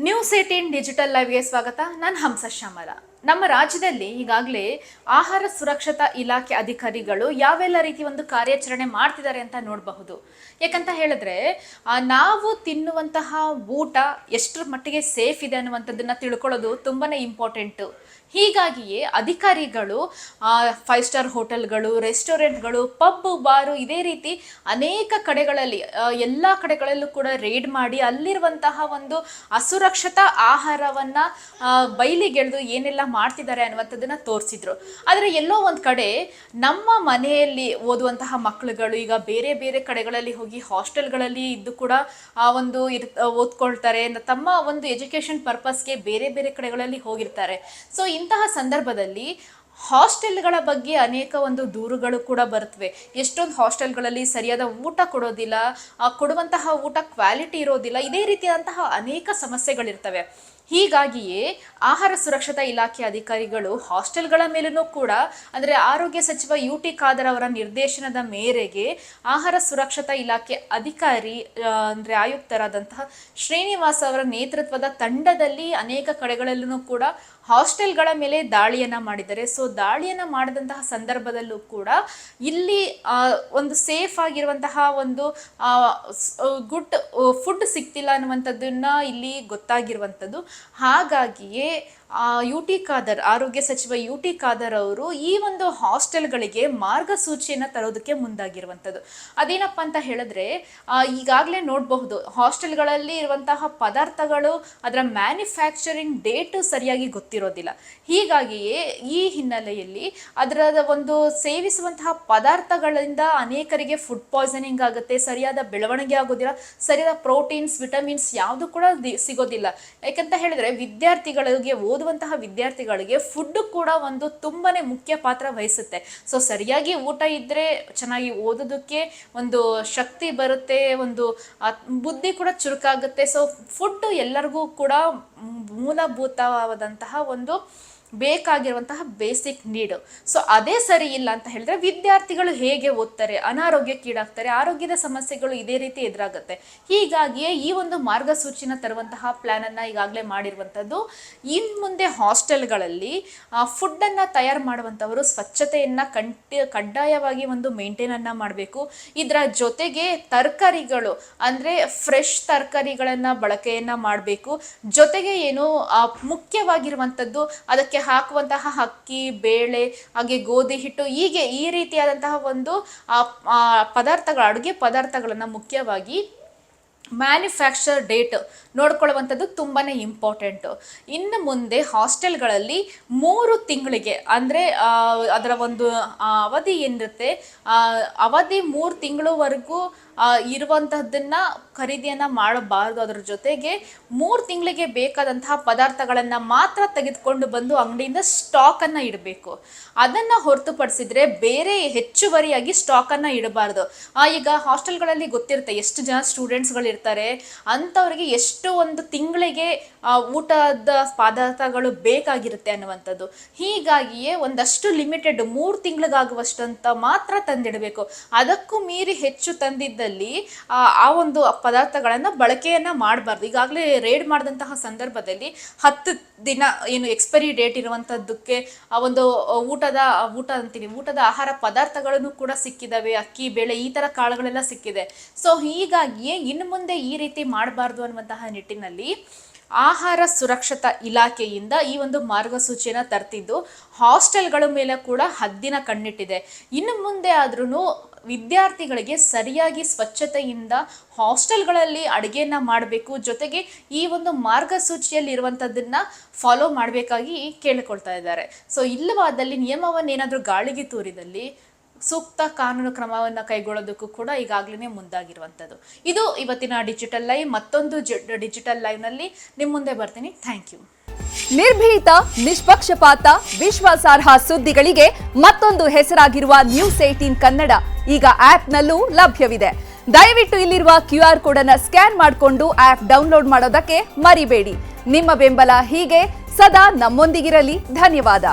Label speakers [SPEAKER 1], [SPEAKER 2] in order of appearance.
[SPEAKER 1] News18 digital ಲೈವ್ಗೆ ಸ್ವಾಗತ. ನಾನು ಹಂಸ ಶ್ಯಾಮಲ. ನಮ್ಮ ರಾಜ್ಯದಲ್ಲಿ ಈಗಾಗಲೇ ಆಹಾರ ಸುರಕ್ಷತಾ ಇಲಾಖೆ ಅಧಿಕಾರಿಗಳು ಯಾವೆಲ್ಲ ರೀತಿ ಒಂದು ಕಾರ್ಯಾಚರಣೆ ಮಾಡ್ತಿದ್ದಾರೆ ಅಂತ ನೋಡಬಹುದು. ಯಾಕಂತ ಹೇಳಿದ್ರೆ ನಾವು ತಿನ್ನುವಂತಹ ಊಟ ಎಷ್ಟರ ಮಟ್ಟಿಗೆ ಸೇಫ್ ಇದೆ ಅನ್ನುವಂಥದ್ದನ್ನ ತಿಳ್ಕೊಳ್ಳೋದು ತುಂಬಾನೇ ಇಂಪಾರ್ಟೆಂಟು. ಹೀಗಾಗಿಯೇ ಅಧಿಕಾರಿಗಳು 5 ಸ್ಟಾರ್ ಹೋಟೆಲ್ಗಳು, ರೆಸ್ಟೋರೆಂಟ್ಗಳು, ಪಬ್, ಬಾರು ಇದೇ ರೀತಿ ಅನೇಕ ಕಡೆಗಳಲ್ಲಿ ಎಲ್ಲ ಕಡೆಗಳಲ್ಲೂ ಕೂಡ ರೇಡ್ ಮಾಡಿ ಅಲ್ಲಿರುವಂತಹ ಒಂದು ಅಸುರಕ್ಷಿತ ಆಹಾರವನ್ನ ಬಯಲಿಗೆಳೆದು ಏನೆಲ್ಲ ಮಾಡ್ತಿದ್ದಾರೆ ಅನ್ನುವಂಥದ್ದನ್ನ ತೋರಿಸಿದ್ರು. ಆದರೆ ಎಲ್ಲೋ ಒಂದು ಕಡೆ ನಮ್ಮ ಮನೆಯಲ್ಲಿ ಓದುವಂತಹ ಮಕ್ಕಳುಗಳು ಈಗ ಬೇರೆ ಬೇರೆ ಕಡೆಗಳಲ್ಲಿ ಹೋಗಿ ಹಾಸ್ಟೆಲ್ಗಳಲ್ಲಿ ಇದ್ದು ಕೂಡ ಒಂದು ಓದ್ಕೊಳ್ತಾರೆ. ತಮ್ಮ ಒಂದು ಎಜುಕೇಶನ್ ಪರ್ಪಸ್ಗೆ ಬೇರೆ ಬೇರೆ ಕಡೆಗಳಲ್ಲಿ ಹೋಗಿರ್ತಾರೆ. ಸೊ ಇಂತಹ ಸಂದರ್ಭದಲ್ಲಿ ಹಾಸ್ಟೆಲ್ಗಳ ಬಗ್ಗೆ ಅನೇಕ ಒಂದು ದೂರುಗಳು ಕೂಡ ಬರುತ್ತವೆ. ಎಷ್ಟೊಂದು ಹಾಸ್ಟೆಲ್ಗಳಲ್ಲಿ ಸರಿಯಾದ ಊಟ ಕೊಡೋದಿಲ್ಲ, ಕೊಡುವಂತಹ ಊಟ ಕ್ವಾಲಿಟಿ ಇರೋದಿಲ್ಲ, ಇದೇ ರೀತಿಯಾದಂತಹ ಅನೇಕ ಸಮಸ್ಯೆಗಳಿರ್ತವೆ. ಹೀಗಾಗಿಯೇ ಆಹಾರ ಸುರಕ್ಷತಾ ಇಲಾಖೆ ಅಧಿಕಾರಿಗಳು ಹಾಸ್ಟೆಲ್ಗಳ ಮೇಲೂ ಕೂಡ ಅಂದರೆ ಆರೋಗ್ಯ ಸಚಿವ UT ಖಾದರ್ ಅವರ ನಿರ್ದೇಶನದ ಮೇರೆಗೆ ಆಹಾರ ಸುರಕ್ಷತಾ ಇಲಾಖೆ ಅಧಿಕಾರಿ ಅಂದರೆ ಆಯುಕ್ತರಾದಂತಹ ಶ್ರೀನಿವಾಸ್ ಅವರ ನೇತೃತ್ವದ ತಂಡದಲ್ಲಿ ಅನೇಕ ಕಡೆಗಳಲ್ಲೂ ಕೂಡ ಹಾಸ್ಟೆಲ್ಗಳ ಮೇಲೆ ದಾಳಿಯನ್ನ ಮಾಡಿದ್ದಾರೆ. ಸೊ ದಾಳಿಯನ್ನ ಮಾಡಿದಂತಹ ಸಂದರ್ಭದಲ್ಲೂ ಕೂಡ ಇಲ್ಲಿ ಒಂದು ಸೇಫ್ ಆಗಿರುವಂತಹ ಒಂದು ಗುಡ್ ಫುಡ್ ಸಿಗ್ತಿಲ್ಲ ಅನ್ನುವಂಥದ್ದನ್ನ ಇಲ್ಲಿ ಗೊತ್ತಾಗಿರುವಂಥದ್ದು. ಹಾಗಾಗಿಯೇ UT ಖಾದರ್, ಆರೋಗ್ಯ ಸಚಿವ UT ಖಾದರ್ ಅವರು ಈ ಒಂದು ಹಾಸ್ಟೆಲ್ಗಳಿಗೆ ಮಾರ್ಗಸೂಚಿಯನ್ನು ತರೋದಕ್ಕೆ ಮುಂದಾಗಿರುವಂಥದ್ದು. ಅದೇನಪ್ಪ ಅಂತ ಹೇಳಿದ್ರೆ ಈಗಾಗಲೇ ನೋಡಬಹುದು ಹಾಸ್ಟೆಲ್ಗಳಲ್ಲಿ ಇರುವಂತಹ ಪದಾರ್ಥಗಳು ಅದರ ಮ್ಯಾನುಫ್ಯಾಕ್ಚರಿಂಗ್ ಡೇಟು ಸರಿಯಾಗಿ ಗೊತ್ತಿರೋದಿಲ್ಲ. ಹೀಗಾಗಿಯೇ ಈ ಹಿನ್ನೆಲೆಯಲ್ಲಿ ಅದರ ಒಂದು ಸೇವಿಸುವಂತಹ ಪದಾರ್ಥಗಳಿಂದ ಅನೇಕರಿಗೆ ಫುಡ್ ಪಾಯ್ಸನಿಂಗ್ ಆಗುತ್ತೆ, ಸರಿಯಾದ ಬೆಳವಣಿಗೆ ಆಗೋದಿಲ್ಲ, ಸರಿಯಾದ ಪ್ರೋಟೀನ್ಸ್, ವಿಟಮಿನ್ಸ್ ಯಾವುದು ಕೂಡ ಸಿಗೋದಿಲ್ಲ. ಯಾಕಂತ ಹೇಳಿದ್ರೆ ವಿದ್ಯಾರ್ಥಿಗಳಿಗೆ ಓದುವಂತಹ ವಿದ್ಯಾರ್ಥಿಗಳಿಗೆ ಫುಡ್ ಕೂಡ ಒಂದು ತುಂಬಾನೇ ಮುಖ್ಯ ಪಾತ್ರ ವಹಿಸುತ್ತೆ. ಸೊ ಸರಿಯಾಗಿ ಊಟ ಇದ್ರೆ ಚೆನ್ನಾಗಿ ಓದೋದಕ್ಕೆ ಒಂದು ಶಕ್ತಿ ಬರುತ್ತೆ, ಒಂದು ಬುದ್ಧಿ ಕೂಡ ಚುರುಕಾಗುತ್ತೆ. ಸೊ ಫುಡ್ ಎಲ್ಲರಿಗೂ ಕೂಡ ಮೂಲಭೂತವಾದಂತಹ ಒಂದು ಬೇಕಾಗಿರುವಂತಹ ಬೇಸಿಕ್ ನೀಡ್. ಸೊ ಅದೇ ಸರಿ ಇಲ್ಲ ಅಂತ ಹೇಳಿದ್ರೆ ವಿದ್ಯಾರ್ಥಿಗಳು ಹೇಗೆ ಓದ್ತಾರೆ, ಅನಾರೋಗ್ಯಕ್ಕೀಡಾಗ್ತಾರೆ, ಆರೋಗ್ಯದ ಸಮಸ್ಯೆಗಳು ಇದೇ ರೀತಿ ಎದುರಾಗುತ್ತೆ. ಹೀಗಾಗಿಯೇ ಈ ಒಂದು ಮಾರ್ಗಸೂಚಿನ ತರುವಂತಹ ಪ್ಲಾನ್ ಅನ್ನ ಈಗಾಗಲೇ ಮಾಡಿರುವಂಥದ್ದು. ಇನ್ ಮುಂದೆ ಹಾಸ್ಟೆಲ್ಗಳಲ್ಲಿ ಫುಡ್ಡನ್ನು ತಯಾರು ಮಾಡುವಂಥವರು ಸ್ವಚ್ಛತೆಯನ್ನ ಕಡ್ಡಾಯವಾಗಿ ಒಂದು ಮೇಂಟೈನ್ ಅನ್ನ ಮಾಡಬೇಕು. ಇದರ ಜೊತೆಗೆ ತರಕಾರಿಗಳು ಅಂದರೆ ಫ್ರೆಶ್ ತರಕಾರಿಗಳನ್ನ ಬಳಕೆಯನ್ನ ಮಾಡಬೇಕು. ಜೊತೆಗೆ ಏನು ಮುಖ್ಯವಾಗಿರುವಂಥದ್ದು ಅದಕ್ಕೆ ಹಾಕುವಂತಹ ಅಕ್ಕಿ, ಬೇಳೆ, ಹಾಗೆ ಗೋಧಿ ಹಿಟ್ಟು, ಹೀಗೆ ಈ ರೀತಿಯಾದಂತಹ ಒಂದು ಪದಾರ್ಥಗಳು, ಅಡುಗೆ ಪದಾರ್ಥಗಳನ್ನು ಮುಖ್ಯವಾಗಿ ಮ್ಯಾನುಫ್ಯಾಕ್ಚರ್ ಡೇಟ್ ನೋಡ್ಕೊಳ್ಳುವಂಥದ್ದು ತುಂಬಾನೇ ಇಂಪಾರ್ಟೆಂಟು. ಇನ್ನು ಮುಂದೆ ಹಾಸ್ಟೆಲ್ಗಳಲ್ಲಿ 3 ತಿಂಗಳಿಗೆ ಅಂದರೆ ಅದರ ಒಂದು ಅವಧಿ ಏನಿರುತ್ತೆ, ಅವಧಿ 3 ತಿಂಗಳವರೆಗೂ ಇರುವಂತಹದ್ದನ್ನ ಖರೀದಿಯನ್ನ ಮಾಡಬಾರ್ದು. ಅದರ ಜೊತೆಗೆ 3 ತಿಂಗಳಿಗೆ ಬೇಕಾದಂತಹ ಪದಾರ್ಥಗಳನ್ನ ಮಾತ್ರ ತೆಗೆದುಕೊಂಡು ಬಂದು ಅಂಗಡಿಯಿಂದ ಸ್ಟಾಕ್ ಅನ್ನ ಇಡಬೇಕು. ಅದನ್ನ ಹೊರತುಪಡಿಸಿದ್ರೆ ಬೇರೆ ಹೆಚ್ಚುವರಿಯಾಗಿ ಸ್ಟಾಕ್ ಅನ್ನ ಇಡಬಾರ್ದು. ಈಗ ಹಾಸ್ಟೆಲ್ಗಳಲ್ಲಿ ಗೊತ್ತಿರುತ್ತೆ ಎಷ್ಟು ಜನ ಸ್ಟೂಡೆಂಟ್ಸ್ಗಳು ಇರ್ತಾರೆ, ಅಂಥವ್ರಿಗೆ ಎಷ್ಟು ಒಂದು ತಿಂಗಳಿಗೆ ಊಟದ ಪದಾರ್ಥಗಳು ಬೇಕಾಗಿರುತ್ತೆ ಅನ್ನುವಂಥದ್ದು. ಹೀಗಾಗಿಯೇ ಒಂದಷ್ಟು ಲಿಮಿಟೆಡ್ 3 ತಿಂಗಳಿಗಾಗುವಷ್ಟಂತ ಮಾತ್ರ ತಂದಿಡಬೇಕು. ಅದಕ್ಕೂ ಮೀರಿ ಹೆಚ್ಚು ತಂದಿದ್ದಲ್ಲಿ ಆ ಒಂದು ಪದಾರ್ಥಗಳನ್ನು ಬಳಕೆಯನ್ನ ಮಾಡಬಾರ್ದು. ಈಗಾಗಲೇ ರೇಡ್ ಮಾಡಿದಂತಹ ಸಂದರ್ಭದಲ್ಲಿ 10 ದಿನ ಏನು ಎಕ್ಸ್ಪೈರಿ ಡೇಟ್ ಇರುವಂಥದ್ದಕ್ಕೆ ಒಂದು ಊಟದ ಆಹಾರ ಪದಾರ್ಥಗಳನ್ನು ಕೂಡ ಸಿಕ್ಕಿದಾವೆ. ಅಕ್ಕಿ, ಬೇಳೆ, ಈ ಥರ ಕಾಳುಗಳೆಲ್ಲ ಸಿಕ್ಕಿದೆ. ಸೊ ಹೀಗಾಗಿಯೇ ಇನ್ನು ಮುಂದೆ ಈ ರೀತಿ ಮಾಡಬಾರ್ದು ಅನ್ನುವಂತಹ ನಿಟ್ಟಿನಲ್ಲಿ ಆಹಾರ ಸುರಕ್ಷತಾ ಇಲಾಖೆಯಿಂದ ಈ ಒಂದು ಮಾರ್ಗಸೂಚಿಯನ್ನು ತರ್ತಿದ್ದು ಹಾಸ್ಟೆಲ್ಗಳ ಮೇಲೆ ಕೂಡ ಹದ್ದಿನ ಕಣ್ಣಿಟ್ಟಿದೆ. ಇನ್ನು ಮುಂದೆ ಆದ್ರೂ ವಿದ್ಯಾರ್ಥಿಗಳಿಗೆ ಸರಿಯಾಗಿ ಸ್ವಚ್ಛತೆಯಿಂದ ಹಾಸ್ಟೆಲ್ಗಳಲ್ಲಿ ಅಡುಗೆಯನ್ನ ಮಾಡಬೇಕು. ಜೊತೆಗೆ ಈ ಒಂದು ಮಾರ್ಗಸೂಚಿಯಲ್ಲಿ ಇರುವಂಥದ್ದನ್ನ ಫಾಲೋ ಮಾಡಬೇಕಾಗಿ ಕೇಳಿಕೊಳ್ತಾ ಇದ್ದಾರೆ. ಸೊ ಇಲ್ಲವಾದಲ್ಲಿ ನಿಯಮವನ್ನೇನಾದರೂ ಗಾಳಿಗೆ ತೂರಿದಲ್ಲಿ ಸೂಕ್ತ ಕಾನೂನು ಕ್ರಮವನ್ನು ಕೈಗೊಳ್ಳೋದಕ್ಕೂ ಕೂಡ ಈಗಾಗಲೇ ಮುಂದಾಗಿರುವಂಥದ್ದು. ಇದು ಇವತ್ತಿನ ಡಿಜಿಟಲ್ ಲೈವ್. ಮತ್ತೊಂದು ಡಿಜಿಟಲ್ ಲೈವ್ನಲ್ಲಿ ನಿಮ್ಮ ಮುಂದೆ ಬರ್ತೀನಿ. Thank you.
[SPEAKER 2] ನಿರ್ಭೀತ, ನಿಷ್ಪಕ್ಷಪಾತ, ವಿಶ್ವಾಸಾರ್ಹ ಸುದ್ದಿಗಳಿಗೆ ಮತ್ತೊಂದು ಹೆಸರಾಗಿರುವ ನ್ಯೂಸ್18 ಕನ್ನಡ ಈಗ ಆಪ್ನಲ್ಲೂ ಲಭ್ಯವಿದೆ. ದಯವಿಟ್ಟು ಇಲ್ಲಿರುವ QR ಕೋಡ್ ಅನ್ನು ಸ್ಕ್ಯಾನ್ ಮಾಡಿಕೊಂಡು ಆಪ್ ಡೌನ್ಲೋಡ್ ಮಾಡೋದಕ್ಕೆ ಮರಿಬೇಡಿ. ನಿಮ್ಮ ಬೆಂಬಲ ಹೀಗೆ ಸದಾ ನಮ್ಮೊಂದಿಗಿರಲಿ. ಧನ್ಯವಾದ.